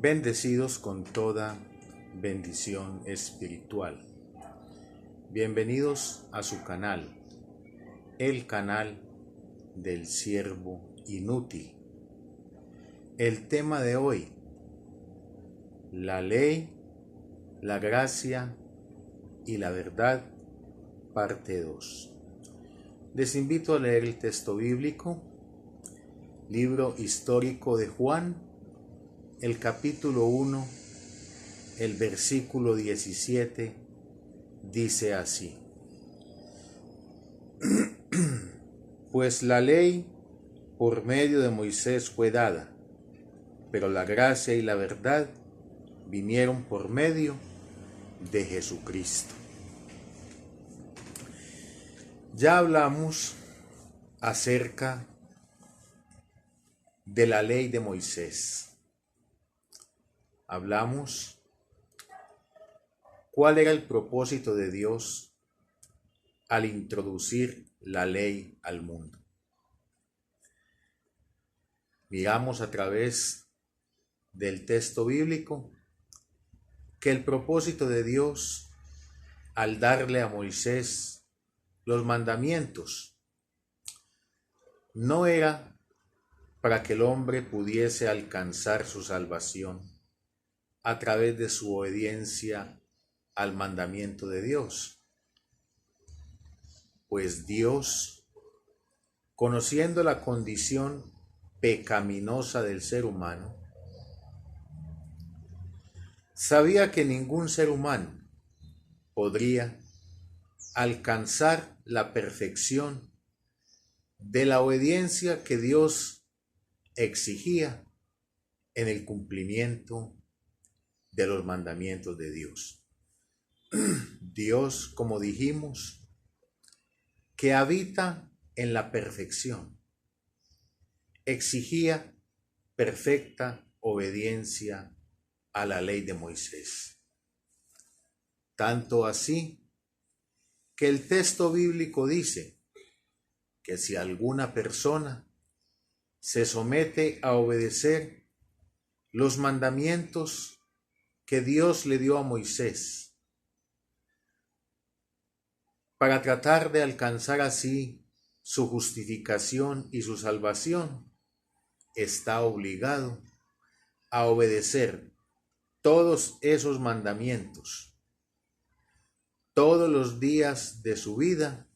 bendecidos con toda bendición espiritual. Bienvenidos a su canal, el canal del siervo inútil. El tema de hoy: la ley, la gracia y la verdad, parte 2. Les invito a leer el texto bíblico, libro histórico de Juan, el capítulo 1, el versículo 17, dice así: Pues la ley por medio de Moisés fue dada, pero la gracia y la verdad vinieron por medio de Jesucristo. Ya hablamos acerca de la ley de Moisés. Hablamos cuál era el propósito de Dios al introducir la ley al mundo. Miramos a través del texto bíblico que el propósito de Dios al darle a Moisés los mandamientos no era para que el hombre pudiese alcanzar su salvación a través de su obediencia al mandamiento de Dios, pues Dios, conociendo la condición pecaminosa del ser humano, sabía que ningún ser humano podría alcanzar la perfección de la obediencia que Dios exigía en el cumplimiento de los mandamientos de Dios. Dios, como dijimos, que habita en la perfección, exigía perfecta obediencia a la ley de Moisés. Tanto así que el texto bíblico dice que si alguna persona se somete a obedecer los mandamientos que Dios le dio a Moisés, para tratar de alcanzar así su justificación y su salvación, está obligado a obedecer todos esos mandamientos todos los días de su vida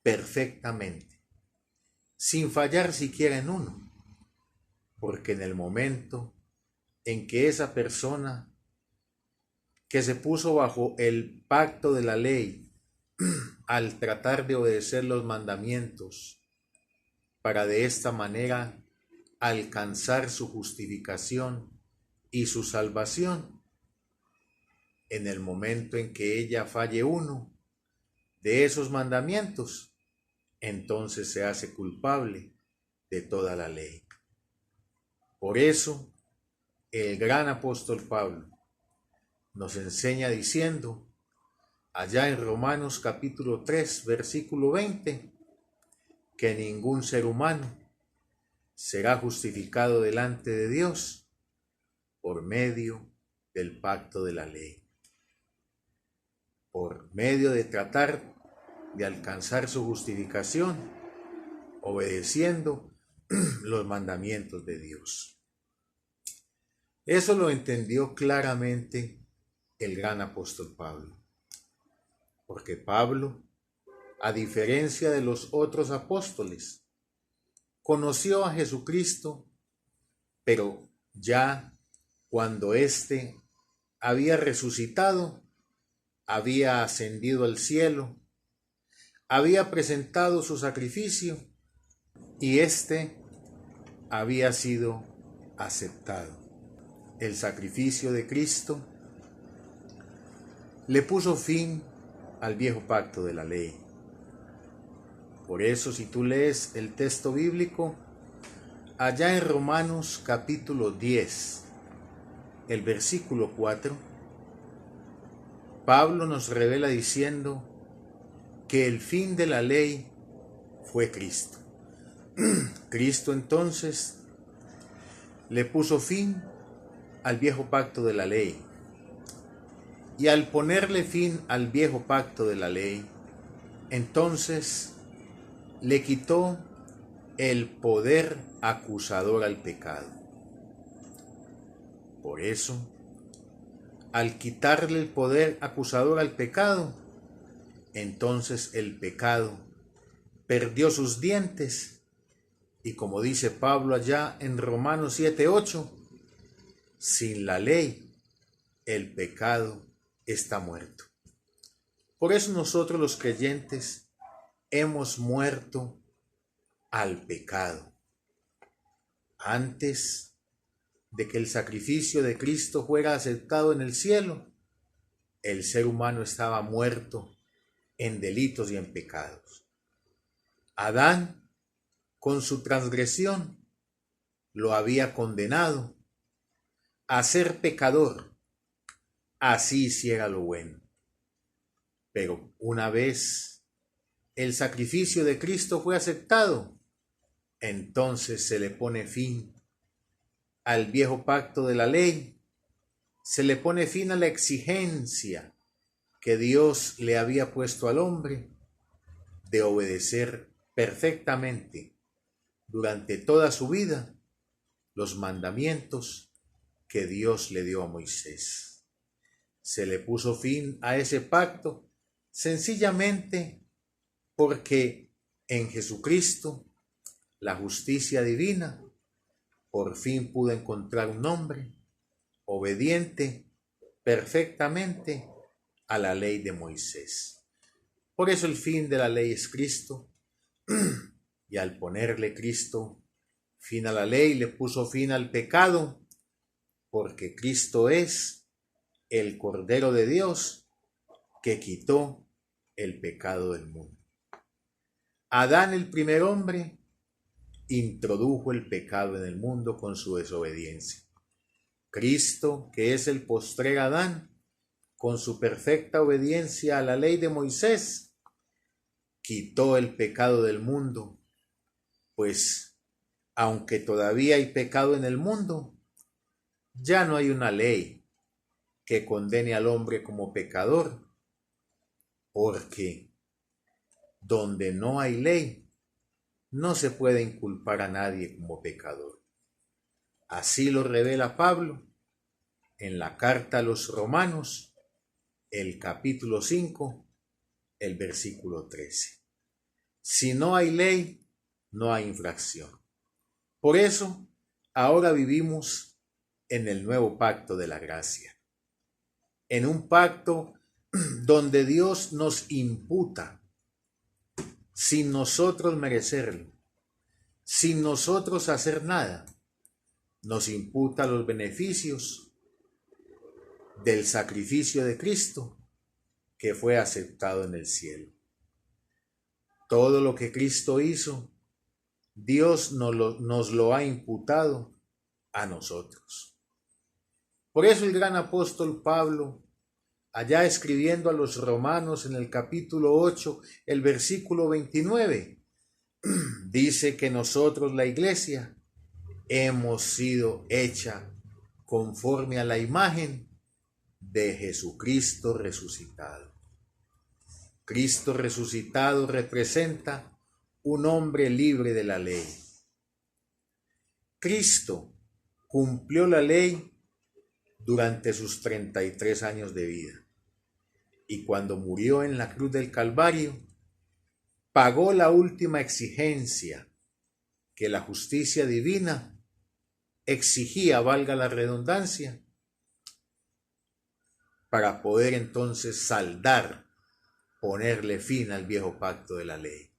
perfectamente, sin fallar siquiera en uno, porque en el momento en que esa persona que se puso bajo el pacto de la ley, al tratar de obedecer los mandamientos, para de esta manera alcanzar su justificación y su salvación, en el momento en que ella falle uno de esos mandamientos, entonces se hace culpable de toda la ley. Por eso, el gran apóstol Pablo nos enseña diciendo, allá en Romanos capítulo 3, versículo 20, que ningún ser humano será justificado delante de Dios por medio del pacto de la ley, por medio de tratar de alcanzar su justificación obedeciendo los mandamientos de Dios. Eso lo entendió claramente el gran apóstol Pablo, porque Pablo, a diferencia de los otros apóstoles, conoció a Jesucristo, pero ya cuando éste había resucitado, había ascendido al cielo, había presentado su sacrificio y éste había sido aceptado. El sacrificio de Cristo le puso fin al viejo pacto de la ley. Por eso, si tú lees el texto bíblico, allá en Romanos capítulo 10, el versículo 4, Pablo nos revela diciendo que el fin de la ley fue Cristo. Cristo entonces le puso fin al viejo pacto de la ley. Y al ponerle fin al viejo pacto de la ley, entonces le quitó el poder acusador al pecado. Por eso, al quitarle el poder acusador al pecado, entonces el pecado perdió sus dientes y, como dice Pablo allá en Romanos 7:8, sin la ley el pecado está muerto. Por eso nosotros los creyentes hemos muerto al pecado. Antes de que el sacrificio de Cristo fuera aceptado en el cielo, el ser humano estaba muerto en delitos y en pecados. Adán, con su transgresión, lo había condenado a ser pecador, así hiciera lo bueno. Pero una vez el sacrificio de Cristo fue aceptado, entonces se le pone fin al viejo pacto de la ley, se le pone fin a la exigencia que Dios le había puesto al hombre de obedecer perfectamente durante toda su vida los mandamientos que Dios le dio a Moisés. Se le puso fin a ese pacto sencillamente porque en Jesucristo la justicia divina por fin pudo encontrar un hombre obediente perfectamente a la ley de Moisés. Por eso el fin de la ley es Cristo, y al ponerle Cristo fin a la ley, le puso fin al pecado, porque Cristo es el Cordero de Dios que quitó el pecado del mundo. Adán, el primer hombre, introdujo el pecado en el mundo con su desobediencia. Cristo, que es el postrer Adán, con su perfecta obediencia a la ley de Moisés, quitó el pecado del mundo, pues aunque todavía hay pecado en el mundo, ya no hay una ley que condene al hombre como pecador, porque donde no hay ley, no se puede inculpar a nadie como pecador. Así lo revela Pablo en la carta a los Romanos, el capítulo 5, el versículo 13. Si no hay ley, no hay infracción. Por eso, ahora vivimos en el nuevo pacto de la gracia, en un pacto donde Dios nos imputa, sin nosotros merecerlo, sin nosotros hacer nada, nos imputa los beneficios del sacrificio de Cristo que fue aceptado en el cielo. Todo lo que Cristo hizo, Dios nos lo ha imputado a nosotros. Por eso el gran apóstol Pablo, allá escribiendo a los romanos en el capítulo 8, el versículo 29, dice que nosotros, la iglesia, hemos sido hecha conforme a la imagen de Jesucristo resucitado. Cristo resucitado representa un hombre libre de la ley. Cristo cumplió la ley durante sus 33 años de vida, y cuando murió en la cruz del Calvario, pagó la última exigencia que la justicia divina exigía, valga la redundancia, para poder entonces saldar, ponerle fin al viejo pacto de la ley.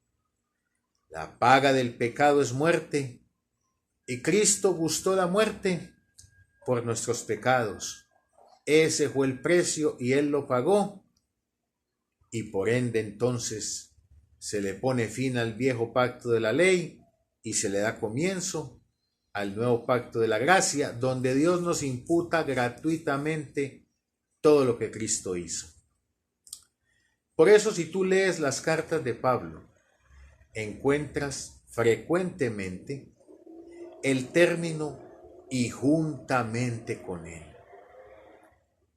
La paga del pecado es muerte, y Cristo gustó la muerte por nuestros pecados. Ese fue el precio y Él lo pagó, y por ende entonces se le pone fin al viejo pacto de la ley y se le da comienzo al nuevo pacto de la gracia, donde Dios nos imputa gratuitamente todo lo que Cristo hizo. Por eso, si tú lees las cartas de Pablo, encuentras frecuentemente el término y juntamente con Él.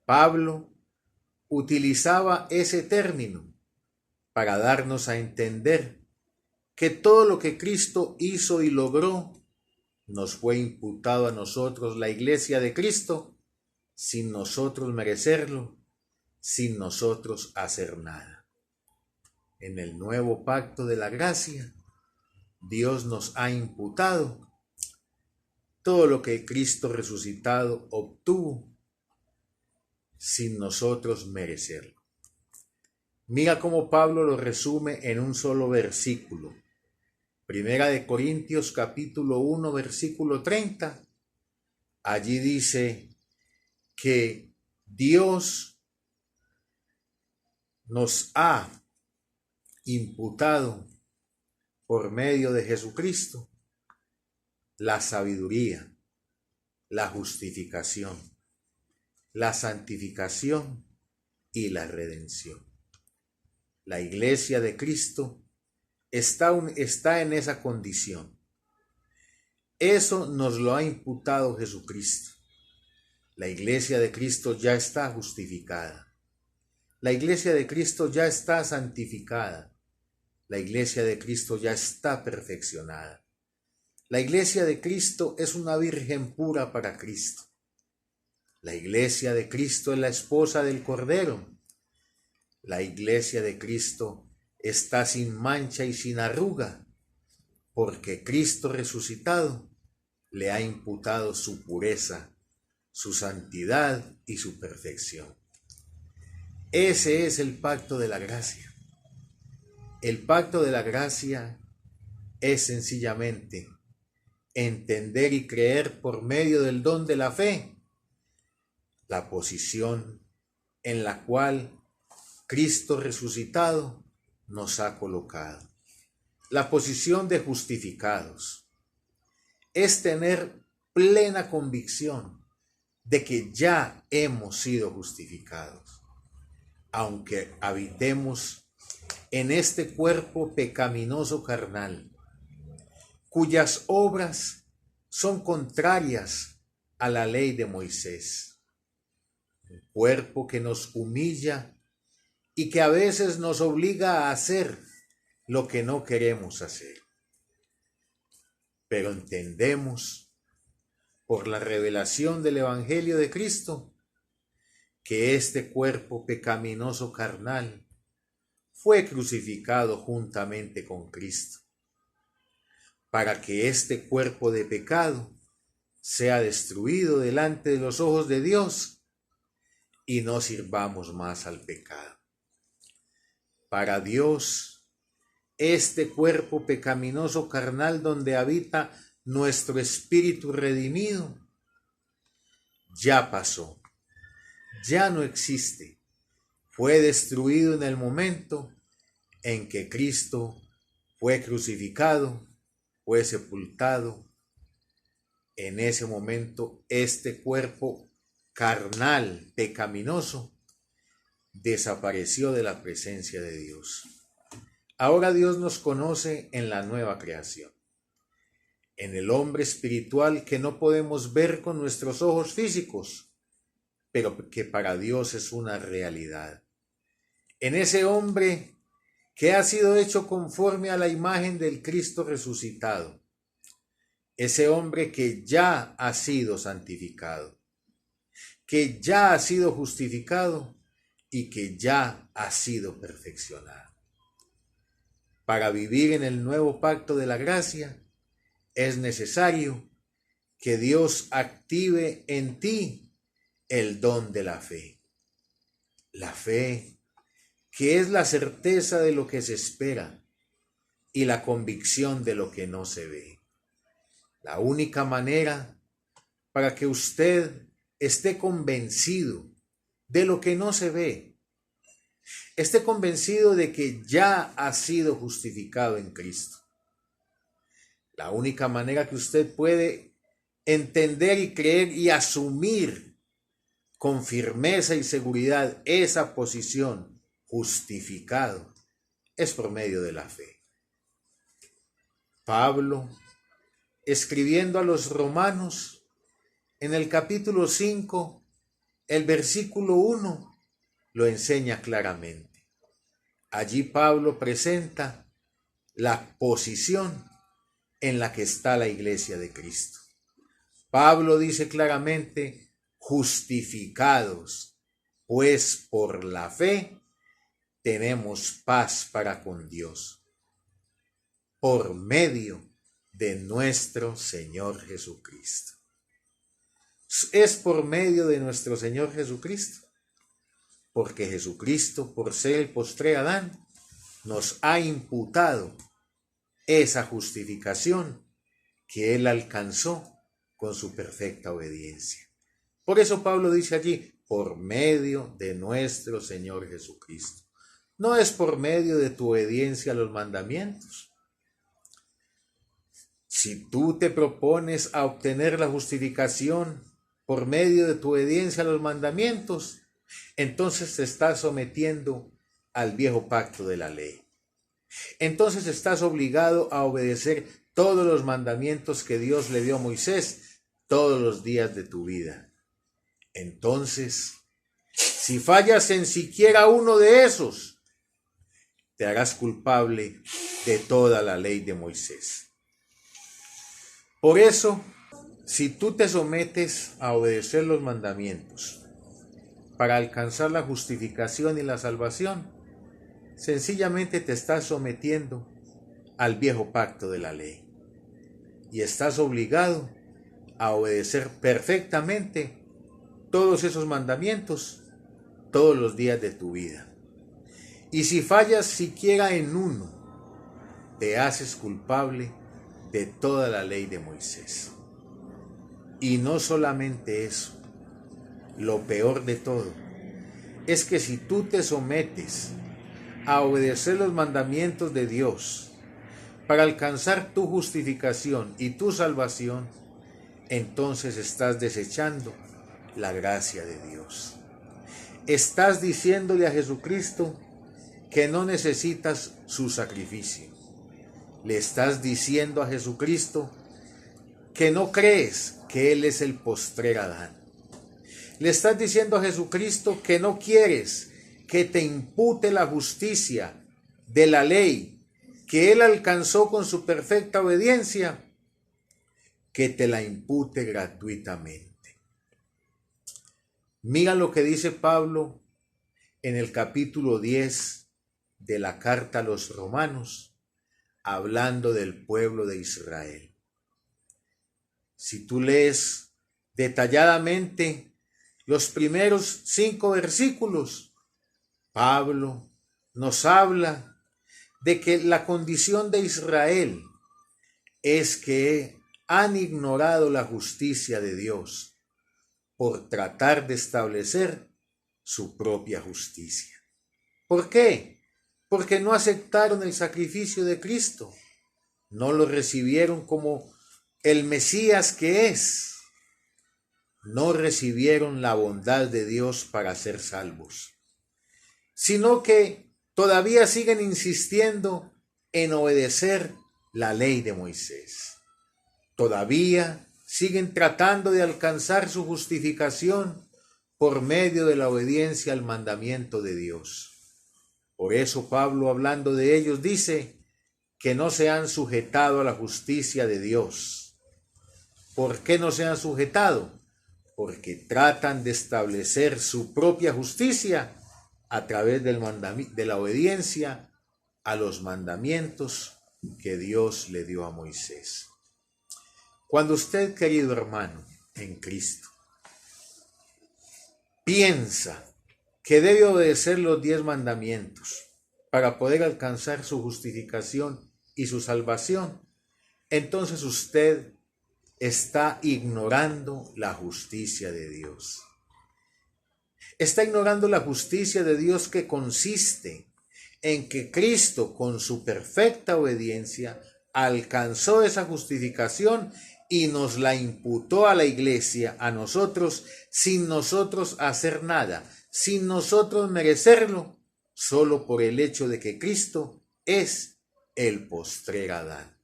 Pablo utilizaba ese término para darnos a entender que todo lo que Cristo hizo y logró nos fue imputado a nosotros, la Iglesia de Cristo, sin nosotros merecerlo, sin nosotros hacer nada. En el nuevo pacto de la gracia, Dios nos ha imputado todo lo que Cristo resucitado obtuvo sin nosotros merecerlo. Mira cómo Pablo lo resume en un solo versículo. Primera de Corintios capítulo 1 versículo 30. Allí dice que Dios nos ha imputado por medio de Jesucristo la sabiduría, la justificación, la santificación y la redención. La Iglesia de Cristo está en esa condición. Eso nos lo ha imputado Jesucristo. La Iglesia de Cristo ya está justificada. La Iglesia de Cristo ya está santificada. La Iglesia de Cristo ya está perfeccionada. La Iglesia de Cristo es una virgen pura para Cristo. La Iglesia de Cristo es la esposa del Cordero. La Iglesia de Cristo está sin mancha y sin arruga, porque Cristo resucitado le ha imputado su pureza, su santidad y su perfección. Ese es el pacto de la gracia. El pacto de la gracia es sencillamente entender y creer por medio del don de la fe la posición en la cual Cristo resucitado nos ha colocado. La posición de justificados es tener plena convicción de que ya hemos sido justificados, aunque habitemos en este cuerpo pecaminoso carnal, cuyas obras son contrarias a la ley de Moisés. Un cuerpo que nos humilla y que a veces nos obliga a hacer lo que no queremos hacer. Pero entendemos por la revelación del Evangelio de Cristo que este cuerpo pecaminoso carnal fue crucificado juntamente con Cristo, para que este cuerpo de pecado sea destruido delante de los ojos de Dios y no sirvamos más al pecado. Para Dios, este cuerpo pecaminoso carnal donde habita nuestro espíritu redimido, ya pasó, ya no existe, fue destruido en el momento en que Cristo fue crucificado, fue sepultado. En ese momento, este cuerpo carnal, pecaminoso, desapareció de la presencia de Dios. Ahora Dios nos conoce en la nueva creación, en el hombre espiritual que no podemos ver con nuestros ojos físicos, pero que para Dios es una realidad. En ese hombre que ha sido hecho conforme a la imagen del Cristo resucitado, ese hombre que ya ha sido santificado, que ya ha sido justificado y que ya ha sido perfeccionado. Para vivir en el nuevo pacto de la gracia, es necesario que Dios active en ti el don de la fe. La fe, que es la certeza de lo que se espera y la convicción de lo que no se ve. La única manera para que usted esté convencido de lo que no se ve, esté convencido de que ya ha sido justificado en Cristo. La única manera que usted puede entender y creer y asumir con firmeza y seguridad esa posición, justificado, es por medio de la fe. Pablo, escribiendo a los romanos, en el capítulo 5, el versículo 1 lo enseña claramente. Allí Pablo presenta la posición en la que está la iglesia de Cristo. Pablo dice claramente: justificados, pues por la fe tenemos paz para con Dios, por medio de nuestro Señor Jesucristo. Es por medio de nuestro Señor Jesucristo, porque Jesucristo, por ser el postrer Adán, nos ha imputado esa justificación que Él alcanzó con su perfecta obediencia. Por eso Pablo dice allí: por medio de nuestro Señor Jesucristo. No es por medio de tu obediencia a los mandamientos. Si tú te propones a obtener la justificación por medio de tu obediencia a los mandamientos, entonces te estás sometiendo al viejo pacto de la ley. Entonces estás obligado a obedecer todos los mandamientos que Dios le dio a Moisés todos los días de tu vida. Entonces, si fallas en siquiera uno de esos, te harás culpable de toda la ley de Moisés. Por eso, si tú te sometes a obedecer los mandamientos para alcanzar la justificación y la salvación, sencillamente te estás sometiendo al viejo pacto de la ley y estás obligado a obedecer perfectamente todos esos mandamientos todos los días de tu vida. Y si fallas siquiera en uno, te haces culpable de toda la ley de Moisés. Y no solamente eso, lo peor de todo es que si tú te sometes a obedecer los mandamientos de Dios para alcanzar tu justificación y tu salvación, entonces estás desechando la gracia de Dios. Estás diciéndole a Jesucristo que no necesitas su sacrificio. Le estás diciendo a Jesucristo que no crees que Él es el postrer Adán. Le estás diciendo a Jesucristo que no quieres que te impute la justicia de la ley que Él alcanzó con su perfecta obediencia, que te la impute gratuitamente. Mira lo que dice Pablo en el capítulo 10 de la carta a los Romanos, hablando del pueblo de Israel. Si tú lees detalladamente los primeros 5 versículos, Pablo nos habla de que la condición de Israel es que han ignorado la justicia de Dios por tratar de establecer su propia justicia. ¿Por qué? Porque no aceptaron el sacrificio de Cristo, no lo recibieron como el Mesías que es, no recibieron la bondad de Dios para ser salvos, sino que todavía siguen insistiendo en obedecer la ley de Moisés. Todavía siguen tratando de alcanzar su justificación por medio de la obediencia al mandamiento de Dios. Por eso Pablo, hablando de ellos, dice que no se han sujetado a la justicia de Dios. ¿Por qué no se han sujetado? Porque tratan de establecer su propia justicia a través de la obediencia a los mandamientos que Dios le dio a Moisés. Cuando usted, querido hermano, en Cristo, piensa que debe obedecer los 10 mandamientos para poder alcanzar su justificación y su salvación, entonces usted está ignorando la justicia de Dios. Está ignorando la justicia de Dios, que consiste en que Cristo, con su perfecta obediencia, alcanzó esa justificación y nos la imputó a la iglesia, a nosotros, sin nosotros hacer nada, sin nosotros merecerlo, solo por el hecho de que Cristo es el postrer Adán.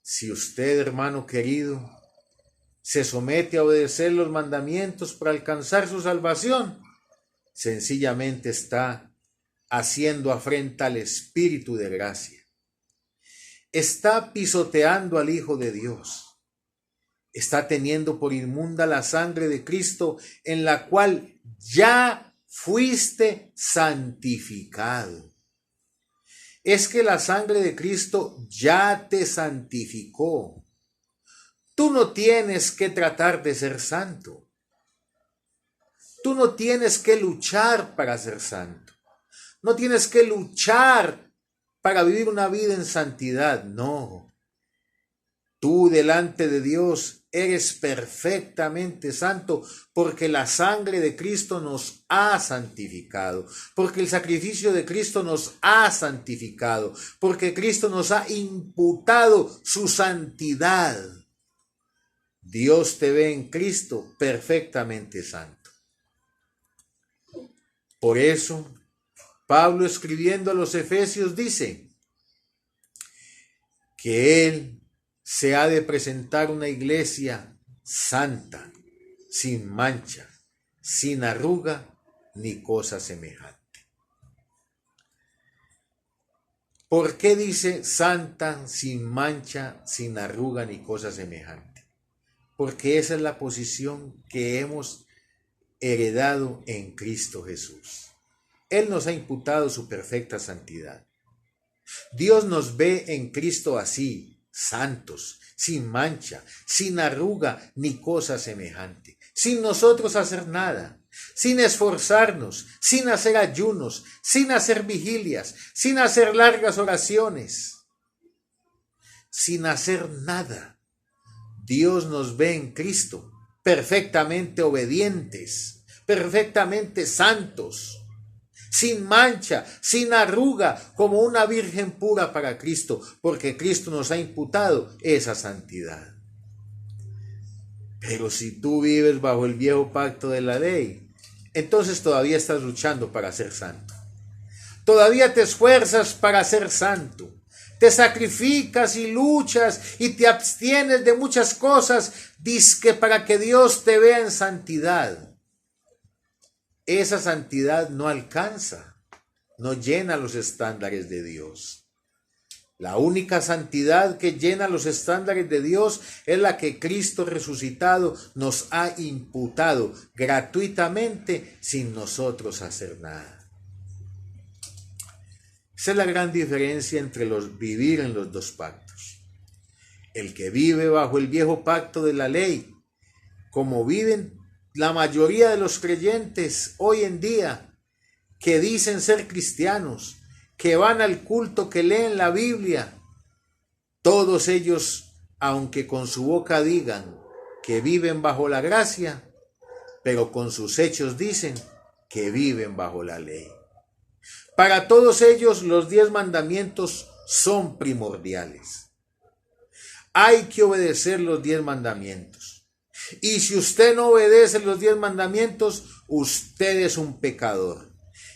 Si usted, hermano querido, se somete a obedecer los mandamientos para alcanzar su salvación, sencillamente está haciendo afrenta al Espíritu de gracia. Está pisoteando al Hijo de Dios. Está teniendo por inmunda la sangre de Cristo, en la cual ya fuiste santificado. Es que la sangre de Cristo ya te santificó. Tú no tienes que tratar de ser santo. Tú no tienes que luchar para ser santo. No tienes que luchar para vivir una vida en santidad. No. Tú delante de Dios eres perfectamente santo porque la sangre de Cristo nos ha santificado, porque el sacrificio de Cristo nos ha santificado, porque Cristo nos ha imputado su santidad. Dios te ve en Cristo perfectamente santo. Por eso, Pablo escribiendo a los Efesios dice que Él se ha de presentar una iglesia santa, sin mancha, sin arruga, ni cosa semejante. ¿Por qué dice santa, sin mancha, sin arruga, ni cosa semejante? Porque esa es la posición que hemos heredado en Cristo Jesús. Él nos ha imputado su perfecta santidad. Dios nos ve en Cristo así, santos, sin mancha, sin arruga ni cosa semejante, sin nosotros hacer nada, sin esforzarnos, sin hacer ayunos, sin hacer vigilias, sin hacer largas oraciones, sin hacer nada. Dios nos ve en Cristo perfectamente obedientes, perfectamente santos, sin mancha, sin arruga, como una virgen pura para Cristo, porque Cristo nos ha imputado esa santidad. Pero si tú vives bajo el viejo pacto de la ley, entonces todavía estás luchando para ser santo. Todavía te esfuerzas para ser santo. Te sacrificas y luchas y te abstienes de muchas cosas, dizque para que Dios te vea en santidad. Esa santidad no alcanza, no llena los estándares de Dios. La única santidad que llena los estándares de Dios es la que Cristo resucitado nos ha imputado gratuitamente sin nosotros hacer nada. Esa es la gran diferencia entre vivir en los dos pactos. El que vive bajo el viejo pacto de la ley, como viven la mayoría de los creyentes hoy en día, que dicen ser cristianos, que van al culto, que leen la Biblia, todos ellos, aunque con su boca digan que viven bajo la gracia, pero con sus hechos dicen que viven bajo la ley. Para todos ellos los 10 mandamientos son primordiales. Hay que obedecer los 10 mandamientos. Y si usted no obedece los 10 mandamientos, usted es un pecador.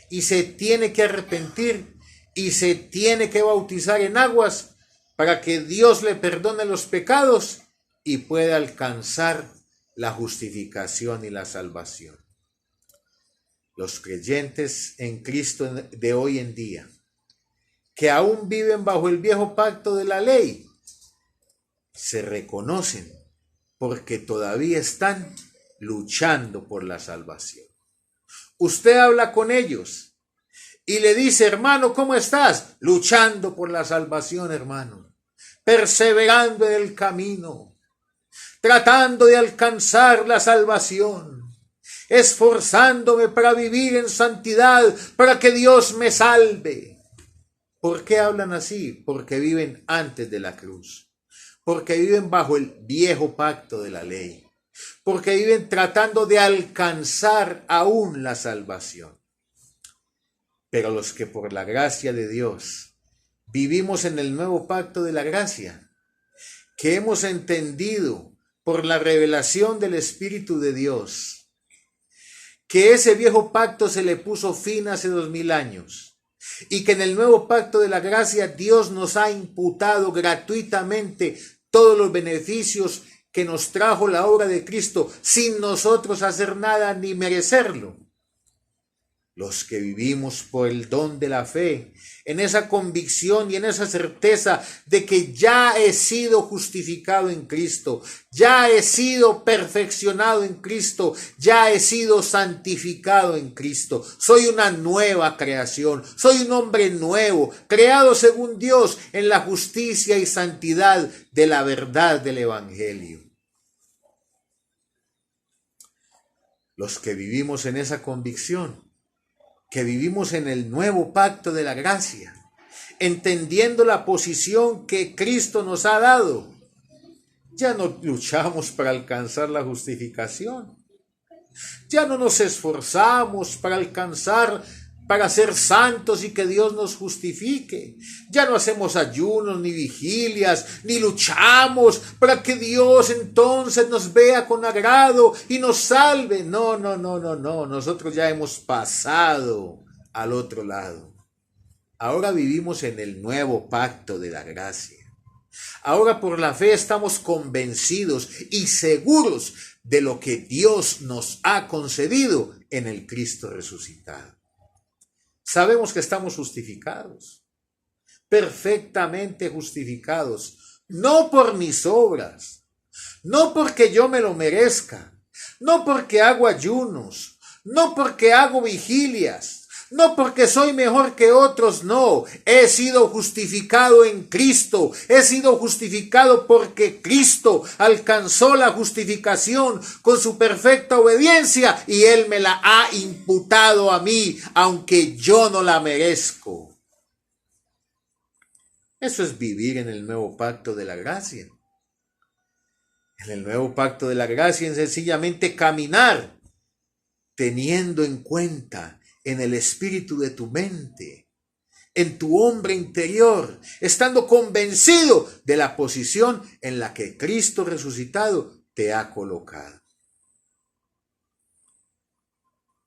Y se tiene que arrepentir y se tiene que bautizar en aguas para que Dios le perdone los pecados y pueda alcanzar la justificación y la salvación. Los creyentes en Cristo de hoy en día, que aún viven bajo el viejo pacto de la ley, se reconocen porque todavía están luchando por la salvación. Usted habla con ellos y le dice: hermano, ¿cómo estás? Luchando por la salvación, hermano, perseverando en el camino, tratando de alcanzar la salvación, esforzándome para vivir en santidad, para que Dios me salve. ¿Por qué hablan así? Porque viven antes de la cruz. Porque viven bajo el viejo pacto de la ley, porque viven tratando de alcanzar aún la salvación. Pero los que por la gracia de Dios vivimos en el nuevo pacto de la gracia, que hemos entendido por la revelación del Espíritu de Dios, que ese viejo pacto se le puso fin hace 2000 años, y que en el nuevo pacto de la gracia Dios nos ha imputado gratuitamente todos los beneficios que nos trajo la obra de Cristo sin nosotros hacer nada ni merecerlo. Los que vivimos por el don de la fe, en esa convicción y en esa certeza de que ya he sido justificado en Cristo, ya he sido perfeccionado en Cristo, ya he sido santificado en Cristo. Soy una nueva creación, soy un hombre nuevo, creado según Dios en la justicia y santidad de la verdad del Evangelio. Los que vivimos en esa convicción, que vivimos en el nuevo pacto de la gracia, entendiendo la posición que Cristo nos ha dado, ya no luchamos para alcanzar la justificación, ya no nos esforzamos para ser santos y que Dios nos justifique, ya no hacemos ayunos ni vigilias, ni luchamos para que Dios entonces nos vea con agrado y nos salve. No, nosotros ya hemos pasado al otro lado. Ahora vivimos en el nuevo pacto de la gracia. Ahora por la fe estamos convencidos y seguros de lo que Dios nos ha concedido en el Cristo resucitado. Sabemos que estamos justificados, perfectamente justificados, no por mis obras, no porque yo me lo merezca, no porque hago ayunos, no porque hago vigilias, no porque soy mejor que otros, no. He sido justificado en Cristo, he sido justificado porque Cristo alcanzó la justificación con su perfecta obediencia y Él me la ha imputado a mí, aunque yo no la merezco. Eso es vivir en el nuevo pacto de la gracia. En el nuevo pacto de la gracia es sencillamente caminar teniendo en cuenta en el espíritu de tu mente, en tu hombre interior, estando convencido de la posición en la que Cristo resucitado te ha colocado.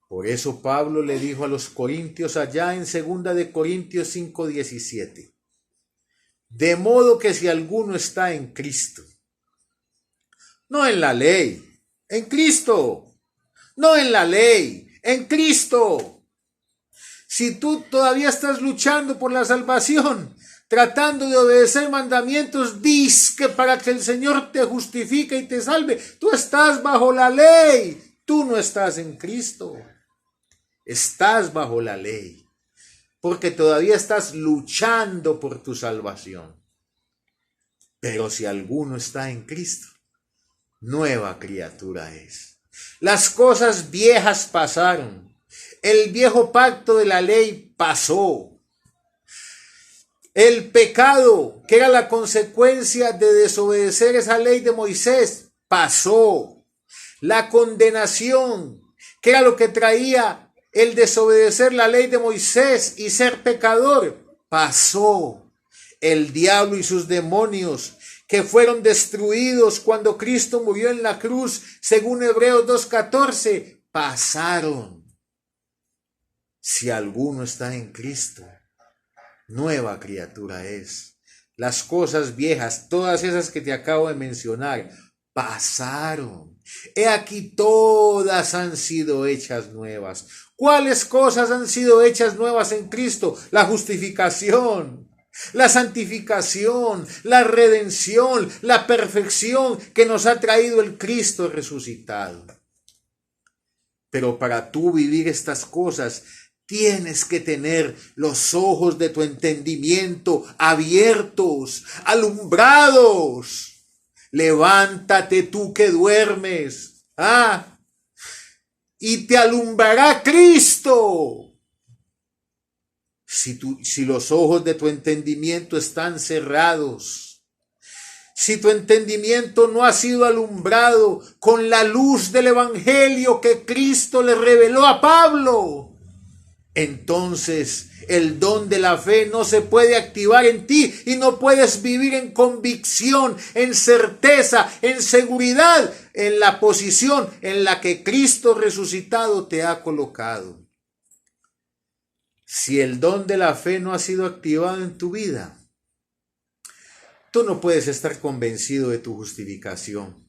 Por eso Pablo le dijo a los corintios allá en 2 de Corintios 5:17, de modo que si alguno está en Cristo, no en la ley, en Cristo, no en la ley, en Cristo. Si tú todavía estás luchando por la salvación, tratando de obedecer mandamientos, dizque para que el Señor te justifique y te salve, tú estás bajo la ley, tú no estás en Cristo, estás bajo la ley, porque todavía estás luchando por tu salvación. Pero si alguno está en Cristo, nueva criatura es. Las cosas viejas pasaron. El viejo pacto de la ley pasó. El pecado, que era la consecuencia de desobedecer esa ley de Moisés, pasó. La condenación, que era lo que traía el desobedecer la ley de Moisés y ser pecador, pasó. El diablo y sus demonios, que fueron destruidos cuando Cristo murió en la cruz, según Hebreos 2:14, pasaron. Si alguno está en Cristo, nueva criatura es. Las cosas viejas, todas esas que te acabo de mencionar, pasaron. He aquí todas han sido hechas nuevas. ¿Cuáles cosas han sido hechas nuevas en Cristo? La justificación, la santificación, la redención, la perfección que nos ha traído el Cristo resucitado. Pero para tú vivir estas cosas, tienes que tener los ojos de tu entendimiento abiertos, alumbrados. Levántate tú que duermes, y te alumbrará Cristo. Si los ojos de tu entendimiento están cerrados, si tu entendimiento no ha sido alumbrado con la luz del Evangelio que Cristo le reveló a Pablo, entonces el don de la fe no se puede activar en ti y no puedes vivir en convicción, en certeza, en seguridad, en la posición en la que Cristo resucitado te ha colocado. Si el don de la fe no ha sido activado en tu vida, tú no puedes estar convencido de tu justificación.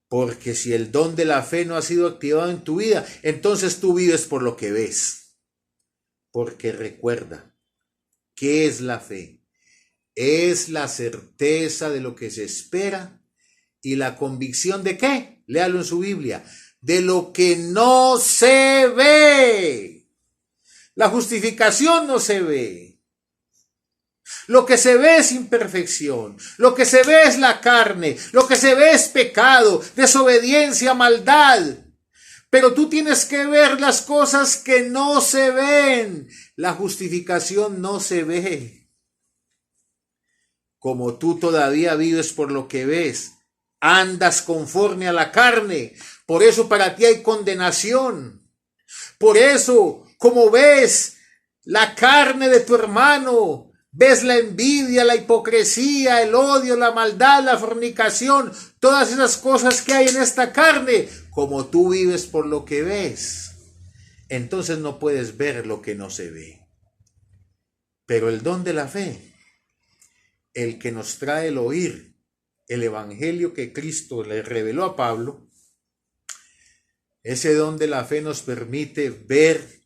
Porque si el don de la fe no ha sido activado en tu vida, entonces tú vives por lo que ves. Porque recuerda, ¿qué es la fe? Es la certeza de lo que se espera y la convicción de ¿qué? Léalo en su Biblia. De lo que no se ve. La justificación no se ve. Lo que se ve es imperfección. Lo que se ve es la carne. Lo que se ve es pecado, desobediencia, maldad. Pero tú tienes que ver las cosas que no se ven. La justificación no se ve. Como tú todavía vives por lo que ves, andas conforme a la carne. Por eso para ti hay condenación. Por eso, como ves la carne de tu hermano, ves la envidia, la hipocresía, el odio, la maldad, la fornicación, todas esas cosas que hay en esta carne, como tú vives por lo que ves, entonces no puedes ver lo que no se ve. Pero el don de la fe, el que nos trae el oír, el evangelio que Cristo le reveló a Pablo, ese don de la fe nos permite ver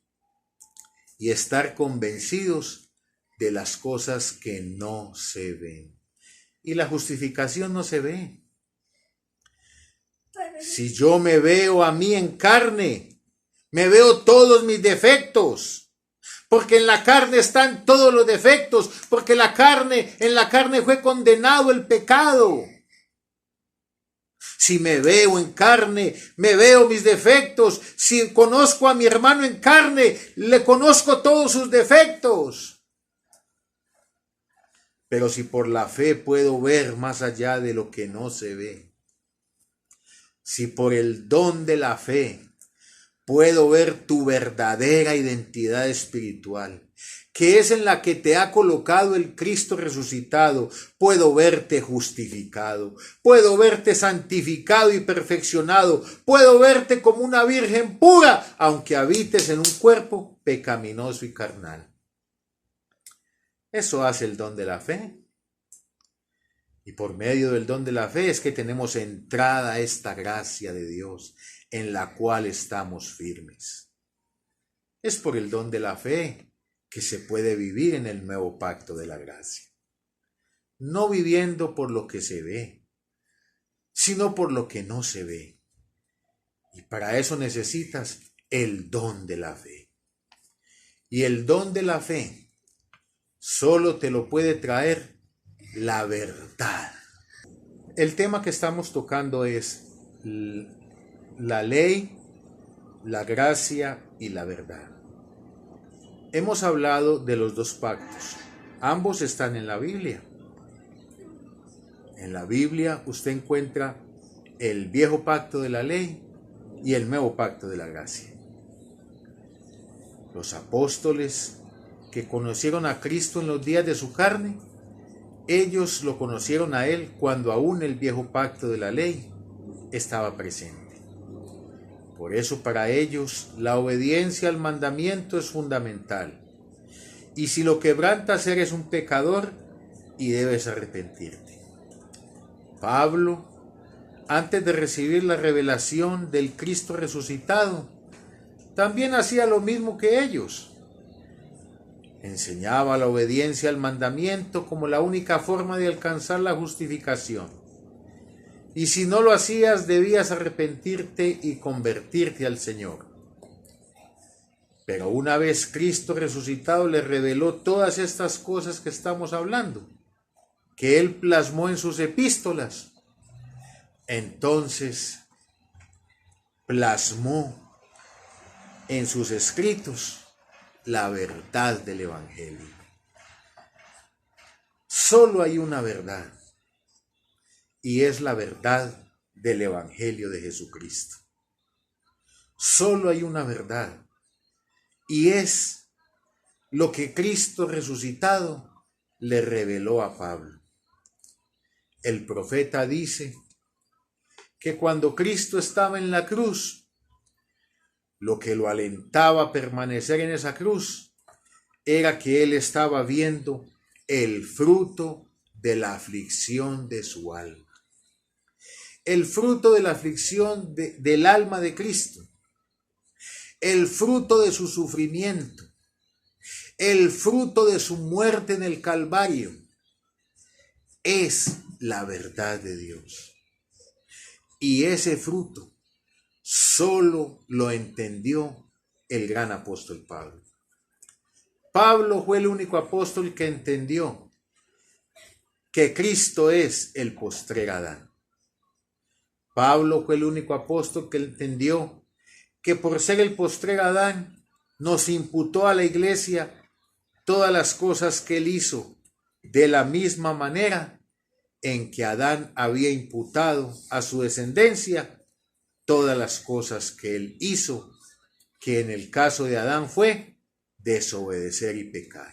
y estar convencidos de las cosas que no se ven. Y la justificación no se ve. Si yo me veo a mí en carne, me veo todos mis defectos. Porque en la carne están todos los defectos, porque en la carne fue condenado el pecado. Si me veo en carne, me veo mis defectos. Si conozco a mi hermano en carne, le conozco todos sus defectos. Pero si por la fe puedo ver más allá de lo que no se ve, si por el don de la fe puedo ver tu verdadera identidad espiritual, que es en la que te ha colocado el Cristo resucitado, puedo verte justificado, puedo verte santificado y perfeccionado, puedo verte como una virgen pura, aunque habites en un cuerpo pecaminoso y carnal. Eso hace el don de la fe. Y por medio del don de la fe es que tenemos entrada a esta gracia de Dios, en la cual estamos firmes. Es por el don de la fe que se puede vivir en el nuevo pacto de la gracia. No viviendo por lo que se ve, sino por lo que no se ve. Y para eso necesitas el don de la fe. Y el don de la fe solo te lo puede traer la verdad. El tema que estamos tocando es la ley, la gracia y la verdad. Hemos hablado de los dos pactos. Ambos están en la Biblia. En la Biblia usted encuentra el viejo pacto de la ley y el nuevo pacto de la gracia. Los apóstoles que conocieron a Cristo en los días de su carne, ellos lo conocieron a Él cuando aún el viejo pacto de la ley estaba presente. Por eso para ellos la obediencia al mandamiento es fundamental. Y si lo quebrantas eres un pecador y debes arrepentirte. Pablo, antes de recibir la revelación del Cristo resucitado, también hacía lo mismo que ellos. Enseñaba la obediencia al mandamiento como la única forma de alcanzar la justificación. Y si no lo hacías, debías arrepentirte y convertirte al Señor. Pero una vez Cristo resucitado le reveló todas estas cosas que estamos hablando, que Él plasmó en sus epístolas. Entonces, plasmó en sus escritos la verdad del Evangelio. Solo hay una verdad, y es la verdad del Evangelio de Jesucristo. Solo hay una verdad, y es lo que Cristo resucitado le reveló a Pablo. El profeta dice que cuando Cristo estaba en la cruz, lo que lo alentaba a permanecer en esa cruz era que él estaba viendo el fruto de la aflicción de su alma. El fruto de la aflicción del alma de Cristo, el fruto de su sufrimiento, el fruto de su muerte en el Calvario, es la verdad de Dios. Y ese fruto solo lo entendió el gran apóstol Pablo. Pablo fue el único apóstol que entendió que Cristo es el postrer Adán. Pablo fue el único apóstol que entendió que por ser el postrer Adán nos imputó a la iglesia todas las cosas que él hizo, de la misma manera en que Adán había imputado a su descendencia todas las cosas que él hizo, que en el caso de Adán fue desobedecer y pecar.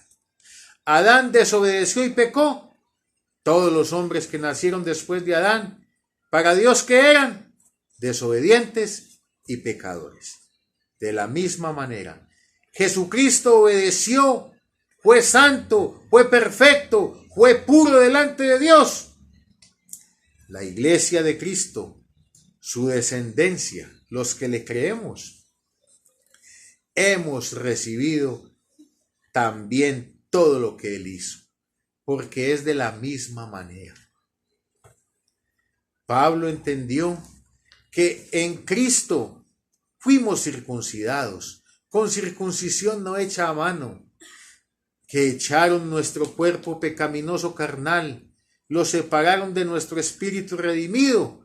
Adán desobedeció y pecó. Todos los hombres que nacieron después de Adán, para Dios, ¿qué eran? Desobedientes y pecadores. De la misma manera, Jesucristo obedeció, fue santo, fue perfecto, fue puro delante de Dios. La iglesia de Cristo, su descendencia, los que le creemos, hemos recibido también todo lo que él hizo, porque es de la misma manera. Pablo entendió que en Cristo fuimos circuncidados, con circuncisión no hecha a mano, que echaron nuestro cuerpo pecaminoso carnal, lo separaron de nuestro espíritu redimido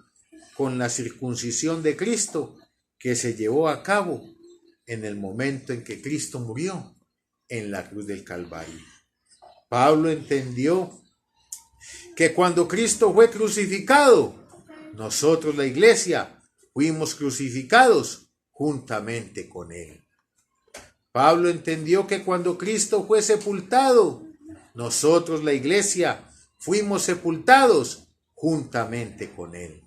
con la circuncisión de Cristo que se llevó a cabo en el momento en que Cristo murió en la cruz del Calvario. Pablo entendió que cuando Cristo fue crucificado, nosotros, la iglesia, fuimos crucificados juntamente con él. Pablo entendió que cuando Cristo fue sepultado, nosotros, la iglesia, fuimos sepultados juntamente con él.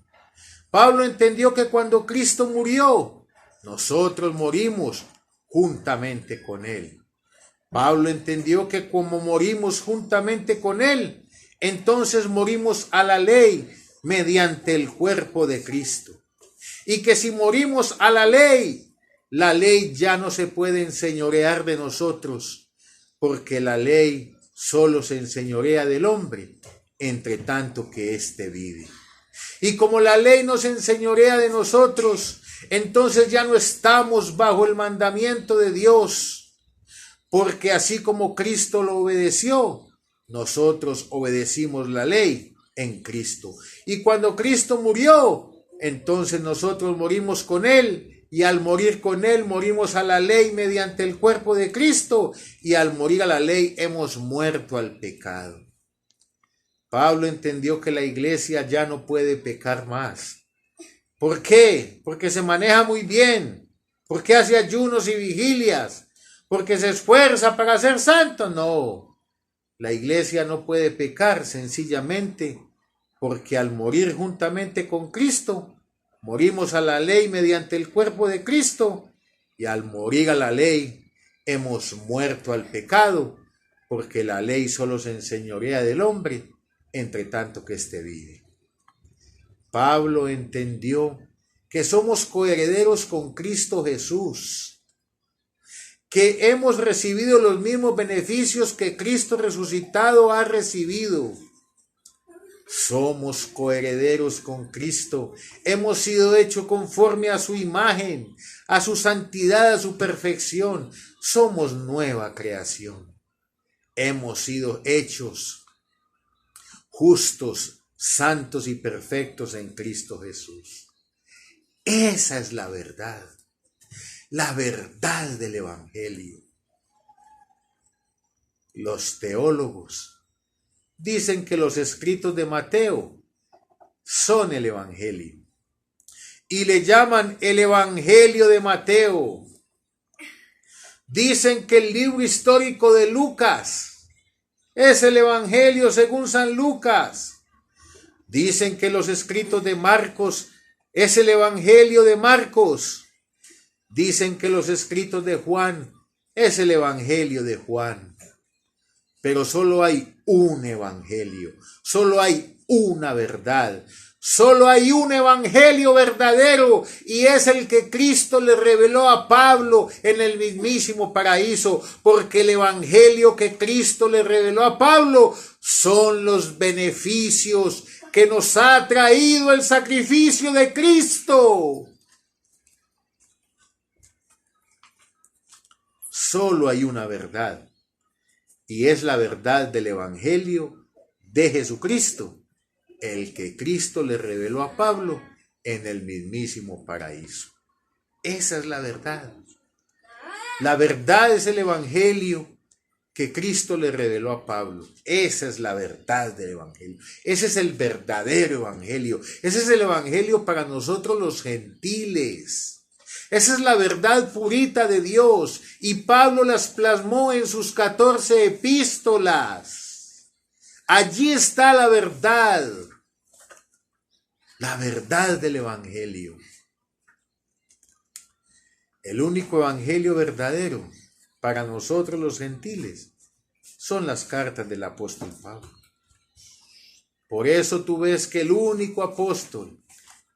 Pablo entendió que cuando Cristo murió, nosotros morimos juntamente con él. Pablo entendió que como morimos juntamente con él, entonces morimos a la ley mediante el cuerpo de Cristo. Y que si morimos a la ley ya no se puede enseñorear de nosotros, porque la ley solo se enseñorea del hombre, entre tanto que éste vive. Y como la ley nos enseñorea de nosotros, entonces ya no estamos bajo el mandamiento de Dios, porque así como Cristo lo obedeció, nosotros obedecimos la ley en Cristo. Y cuando Cristo murió, entonces nosotros morimos con él, y al morir con él morimos a la ley mediante el cuerpo de Cristo, y al morir a la ley hemos muerto al pecado. Pablo entendió que la iglesia ya no puede pecar más. ¿Por qué? Porque se maneja muy bien, porque hace ayunos y vigilias, porque se esfuerza para ser santo. No, la iglesia no puede pecar sencillamente porque al morir juntamente con Cristo, morimos a la ley mediante el cuerpo de Cristo, y al morir a la ley hemos muerto al pecado, porque la ley solo se enseñorea del hombre, entre tanto que éste vive. Pablo entendió que somos coherederos con Cristo Jesús, que hemos recibido los mismos beneficios que Cristo resucitado ha recibido. Somos coherederos con Cristo, hemos sido hechos conforme a su imagen, a su santidad, a su perfección. Somos nueva creación. Hemos sido hechos justos, santos y perfectos en Cristo Jesús. Esa es la verdad del Evangelio. Los teólogos dicen que los escritos de Mateo son el Evangelio y le llaman el Evangelio de Mateo. Dicen que el libro histórico de Lucas es el Evangelio según San Lucas. Dicen que los escritos de Marcos es el Evangelio de Marcos. Dicen que los escritos de Juan es el Evangelio de Juan. pero solo hay un evangelio, solo hay una verdad, solo hay un evangelio verdadero, y es el que Cristo le reveló a Pablo en el mismísimo paraíso, porque el evangelio que Cristo le reveló a Pablo son los beneficios que nos ha traído el sacrificio de Cristo. Solo hay una verdad, y es la verdad del evangelio de Jesucristo, el que Cristo le reveló a Pablo en el mismísimo paraíso. Esa es la verdad. La verdad es el evangelio que Cristo le reveló a Pablo. Esa es la verdad del evangelio. Ese es el verdadero evangelio. Ese es el evangelio para nosotros los gentiles. Esa es la verdad purita de Dios, y Pablo las plasmó en sus 14 epístolas. Allí está la verdad del evangelio. El único evangelio verdadero para nosotros los gentiles son las cartas del apóstol Pablo. Por eso tú ves que el único apóstol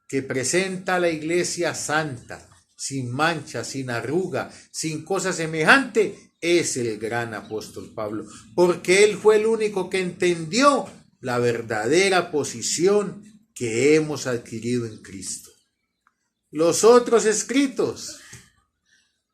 que presenta a la iglesia santa, sin mancha, sin arruga, sin cosa semejante, es el gran apóstol Pablo, porque él fue el único que entendió la verdadera posición que hemos adquirido en Cristo. Los otros escritos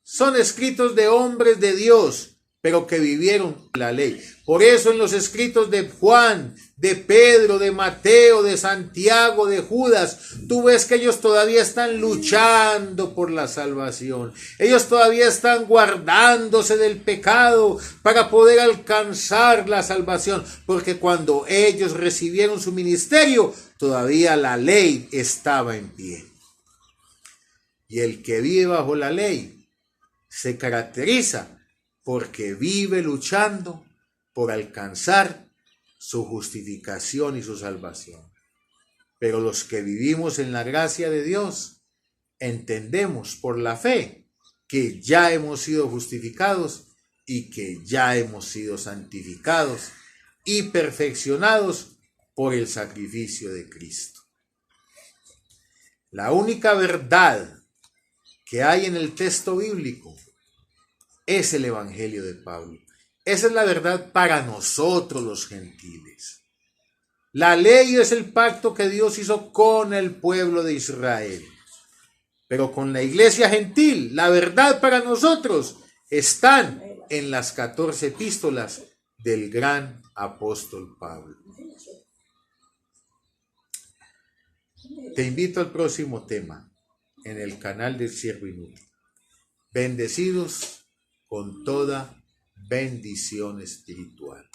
son escritos de hombres de Dios, pero que vivieron la ley. Por eso en los escritos de Juan, de Pedro, de Mateo, de Santiago, de Judas, tú ves que ellos todavía están luchando por la salvación. Ellos todavía están guardándose del pecado para poder alcanzar la salvación, porque cuando ellos recibieron su ministerio, todavía la ley estaba en pie. Y el que vive bajo la ley se caracteriza porque vive luchando por alcanzar su justificación y su salvación. Pero los que vivimos en la gracia de Dios, entendemos por la fe que ya hemos sido justificados y que ya hemos sido santificados y perfeccionados por el sacrificio de Cristo. La única verdad que hay en el texto bíblico es el evangelio de Pablo. Esa es la verdad para nosotros los gentiles. La ley es el pacto que Dios hizo con el pueblo de Israel. Pero con la iglesia gentil, la verdad para nosotros están en las 14 epístolas del gran apóstol Pablo. Te invito al próximo tema en el canal del Siervo Inútil. Bendecidos con toda bendición espiritual.